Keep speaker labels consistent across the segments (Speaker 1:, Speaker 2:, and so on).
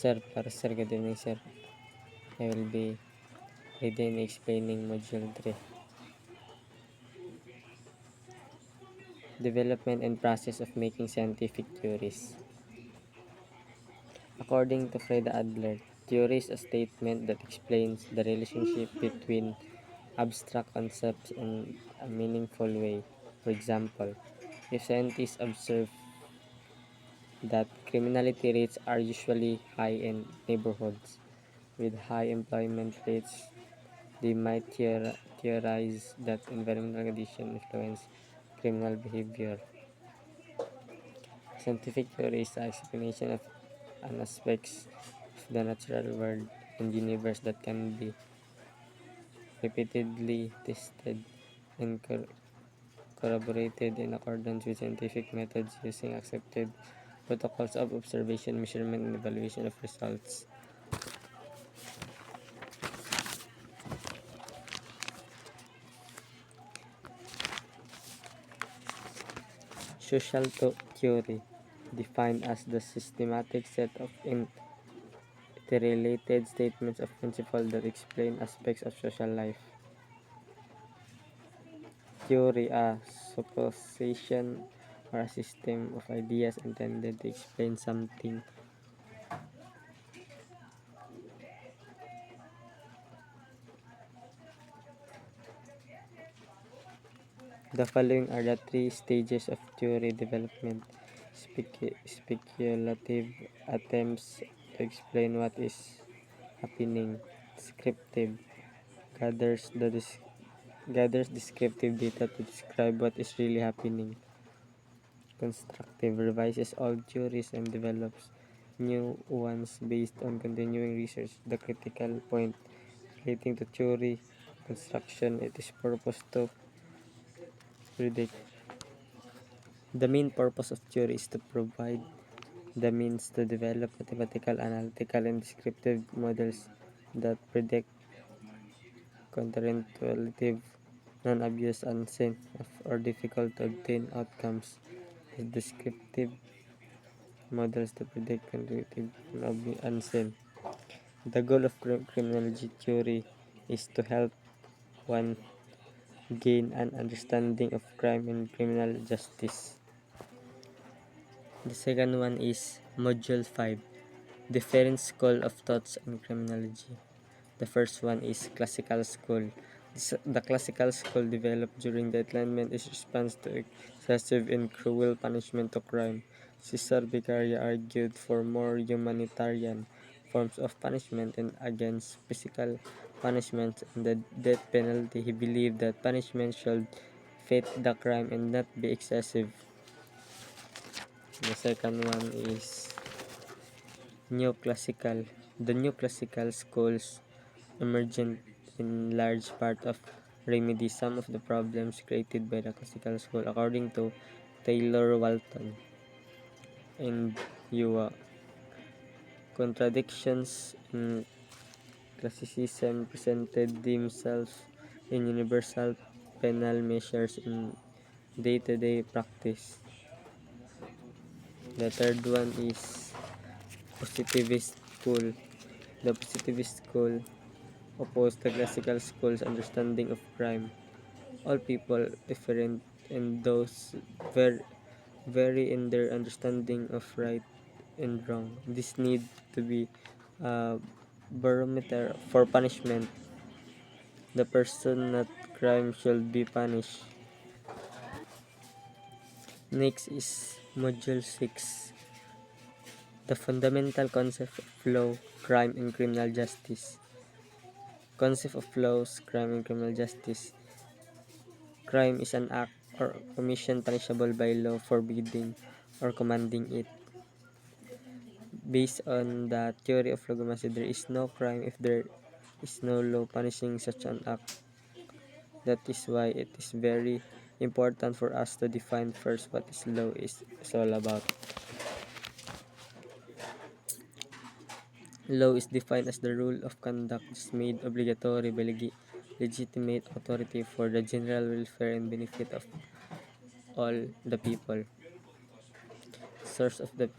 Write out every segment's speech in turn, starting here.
Speaker 1: Sir, good evening, sir. I will be reading and explaining Module 3. Development and process of making scientific theories. According to Freda Adler, theory is a statement that explains the relationship between abstract concepts in a meaningful way. For example, if scientists observe that criminality rates are usually high in neighborhoods with high employment rates, they might theorize that environmental conditions influence criminal behavior. Scientific theory is an explanation of an aspects of the natural world and universe that can be repeatedly tested and corroborated in accordance with scientific methods using accepted protocols of observation, measurement, and evaluation of results. Social theory, defined as the systematic set of interrelated statements of principles that explain aspects of social life. Theory, a supposition or a system of ideas intended to explain something. The following are the three stages of theory development. Speculative attempts to explain what is happening. Descriptive gathers descriptive data to describe what is really happening. Constructive revises old theories and develops new ones based on continuing research. The critical point relating to theory construction, it is purpose to predict. The main purpose of theory is to provide the means to develop mathematical, analytical, and descriptive models that predict counterintuitive, non-obvious, unseen, or difficult to obtain outcomes. The descriptive models to predict counterintuitive, non-obvious, unseen. The goal of criminology theory is to help one gain an understanding of crime and criminal justice. The second one is Module 5, Different School of Thoughts on Criminology. The first one is Classical School. The classical school developed during the Enlightenment is response to excessive and cruel punishment to crime. Cesar Beccaria argued for more humanitarian forms of punishment and against physical punishment and the death penalty. He believed that punishment should fit the crime and not be excessive. The second one is Neoclassical. The Neoclassical schools emergent in large part of remedy some of the problems created by the classical school, according to Taylor Walton and Yua. Contradictions in classicism presented themselves in universal penal measures in day-to-day practice. The third one is Positivist school. The positivist school opposed the classical school's understanding of crime. All people different and those vary in their understanding of right and wrong. This need to be a barometer for punishment. The person not crime should be punished. Next is Module 6, the fundamental concept of law, crime, and criminal justice. Concept of laws, crime, and criminal justice. Crime is an act or commission punishable by law forbidding or commanding it. Based on the theory of logomachy, there is no crime if there is no law punishing such an act. That is why it is very important for us to define first what is law is all about. Law is defined as the rule of conduct made obligatory by legitimate authority for the general welfare and benefit of all the people. Source of the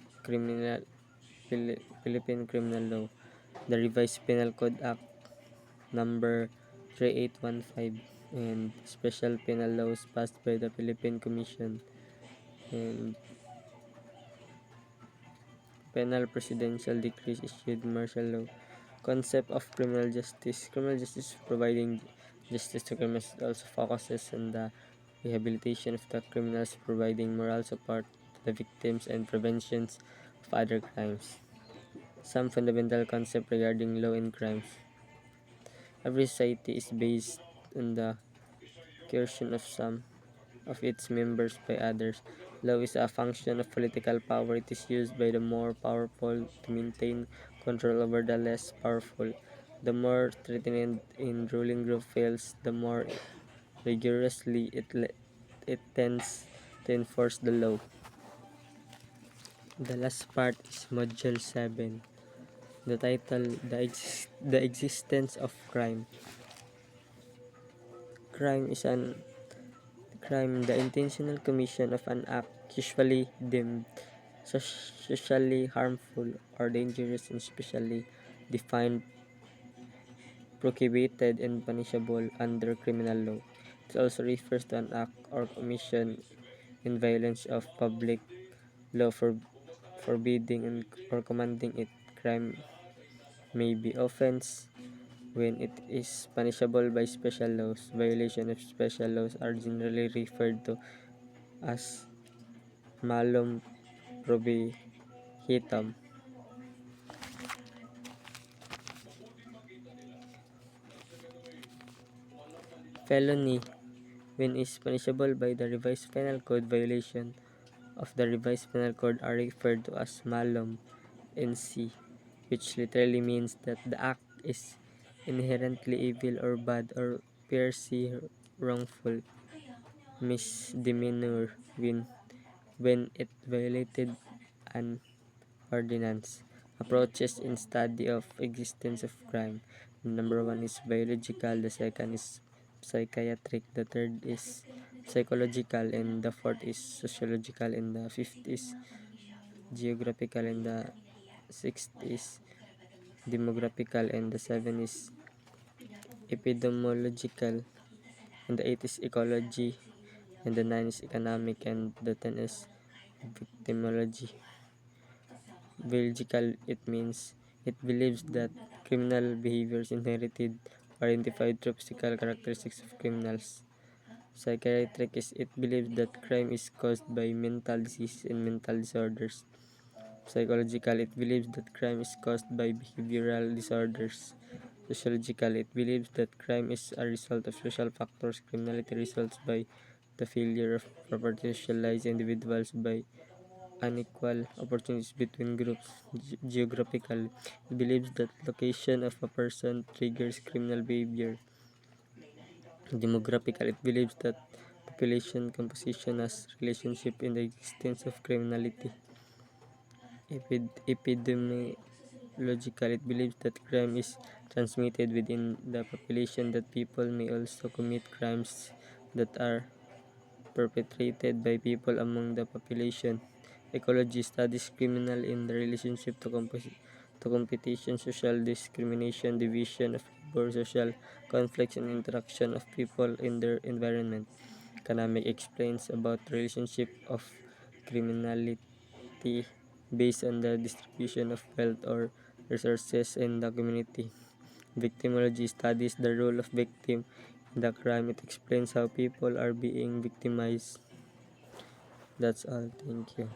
Speaker 1: Philippine Criminal Law, the Revised Penal Code Act number 3815, and special penal laws passed by the Philippine Commission, and penal presidential decrees issued martial law. Concept of criminal justice. Criminal justice providing justice to criminals also focuses on the rehabilitation of the criminals, providing moral support to the victims and preventions of other crimes. Some fundamental concepts regarding law and crimes. Every society is based on the coercion of some of its members by others. Law is a function of political power. It is used by the more powerful to maintain control over the less powerful. The more threatened in ruling group fails, the more rigorously it tends to enforce the law. The last part is Module 7. The title, the existence of crime. Crime is an crime, the intentional commission of an act usually deemed socially harmful or dangerous and specially defined, prohibited, and punishable under criminal law. It also refers to an act or commission in violence of public law forbidding or commanding it. Crime may be offense when it is punishable by special laws. Violation of special laws are generally referred to as malum prohibitum. Felony, when is punishable by the Revised Penal Code, violation of the Revised Penal Code are referred to as malum NC, which literally means that the act is inherently evil or bad or per se wrongful. Misdemeanor, when it violated an ordinance. Approaches in study of existence of crime. Number one is biological, the second is psychiatric, the third is psychological, and the fourth is sociological, and the fifth is geographical, and the sixth is demographical, and the seventh is epidemiological, and the eighth is ecology, and the ninth is economic, and the tenth is victimology. Biological, it means it believes that criminal behaviors inherited or identified through physical characteristics of criminals. Psychiatric is it believes that crime is caused by mental disease and mental disorders. Psychological, it believes that crime is caused by behavioral disorders. Sociological, it believes that crime is a result of social factors. Criminality results by the failure of properly socialized individuals by unequal opportunities between groups. Geographical, it believes that location of a person triggers criminal behavior. Demographical, it believes that population composition has relationship in the existence of criminality. Epidemiological, it believes that crime is transmitted within the population, that people may also commit crimes that are perpetrated by people among the population. Ecology studies criminal in the relationship to competition, social discrimination, division of labor, social conflicts, and interaction of people in their environment. Economic explains about the relationship of criminality based on the distribution of wealth or resources in the community. Victimology studies the role of victim in the crime. It explains how people are being victimized. That's all. Thank you.